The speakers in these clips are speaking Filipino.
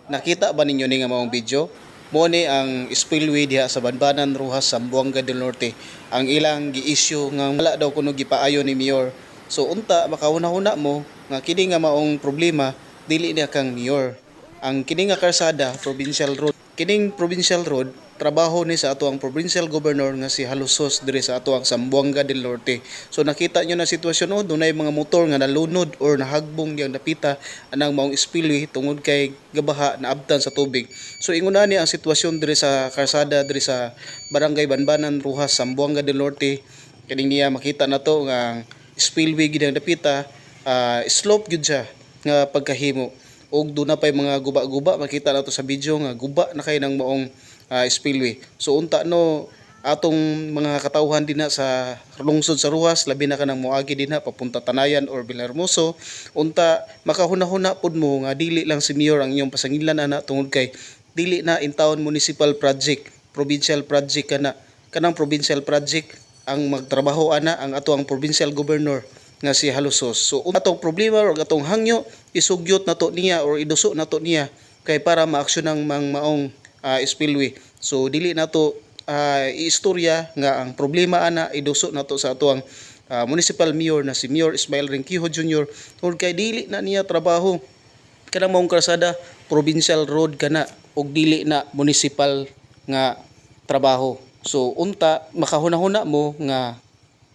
Nakita ba ninyo ni nga maong video? Mo ni ang spillway diha sa Banbanan, Roxas, Zamboanga del Norte. Ang ilang gi-issue nga wala daw kuno gipaayo ni Mayor. So unta makahuna-huna mo nga kini nga maong problema dili na kang Mayor. Ang kini nga karsada, provincial road. Kining provincial road trabaho ni sa ato ang provincial governor nga si Halusos diri sa ato ang Zamboanga del Norte. So nakita nyo na sitwasyon o dunay mga motor nga nalunod or nahagbong diyang napita anang maong spillway tungod kay gabaha na abtan sa tubig. So inguna ni ang sitwasyon diri sa karsada diri sa Barangay Banbanan, Roxas, Zamboanga del Norte. Kining niya makita na to nga spillway gid ang napita, slope gyud siya nga pagkahimo. Og doon na pa'y mga guba-guba, makita na to sa video nga guba na kay ng maong spillway. So unta no atong mga katawhan din na sa lungsod sa Roxas, labi na kanang moagi din na papunta Tanayan or Villarmoso, unta makahuna-huna pud mo nga dili lang si Mayor ang inyong pasangilan ana tungod kay dili na in town municipal project, provincial project kanang provincial project ang magtrabaho ana ang ato ang provincial governor nga si Halusos. So atong problema or atong hangyo isugyot nato niya or iduso nato niya kay para maaksyon ang maong spillway. So dili nato iistorya nga ang problema ana iduso nato sa ato ang municipal mayor na si Mayor Ismael Rinquijo Jr. tungod kay dili na niya trabaho kanang maong karsada provincial road kana og dili na municipal nga trabaho. So unta makahuna-huna mo nga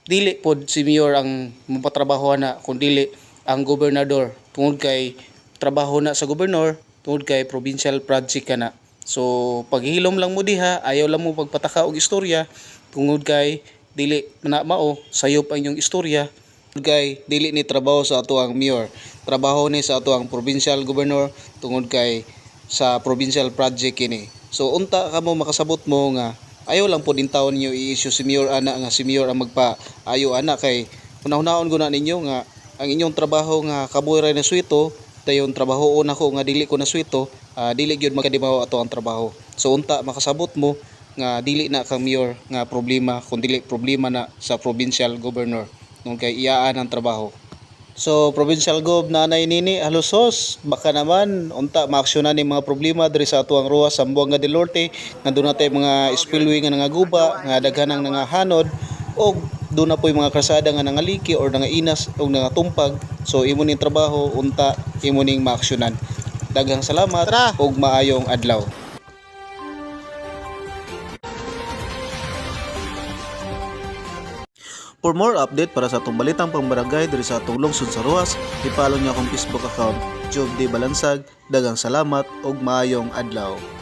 dili pod si Mayor ang mapatrabaho na kundi ang gobernador tungod kay trabaho na sa gobernador tungod kay provincial project kana. So paghilom lang mo diha, ayaw lang mo pagpataka og istorya tungod kay dili na mao sayop ang inyong istorya tungod kay dili ni trabaho sa ato ang Mayor, trabaho ni sa ato ang provincial governor tungod kay sa provincial project kini. So unta kamo makasabot mo nga ayaw lang po din taon ninyo i-issue si Mayor ana nga si Mayor ang magpa-ayo ana kay unahon guna ninyo nga ang inyong trabaho nga kabuhi ra na swito dayon trabaho nako nga dili ko na swito, dili gyud makadimaho ato ang trabaho. So unta makasabot mo nga dili na kang Mayor nga problema kundi problema na sa provincial governor nung kay iyaan ang trabaho. So provincial gov nanay nini Halusos, baka naman unta maaksyonan ni mga problema diri sa atuang Roxas, Zamboanga del Norte nga doon natay mga spillway nga nangaguba nga daghanang nangahanod o doon na po yung mga karsada nga nangaliki or nangainas o nangatumpag. So imo ning trabaho unta imo ning maaksyonan. Daghang salamat ug maayong adlaw. For more update para sa atong balitang pangbarangay diri sa atong lungsod sa Roxas, i-follow niyo akong Facebook account, Job D. Balansag. Daghang salamat ug maayong adlaw.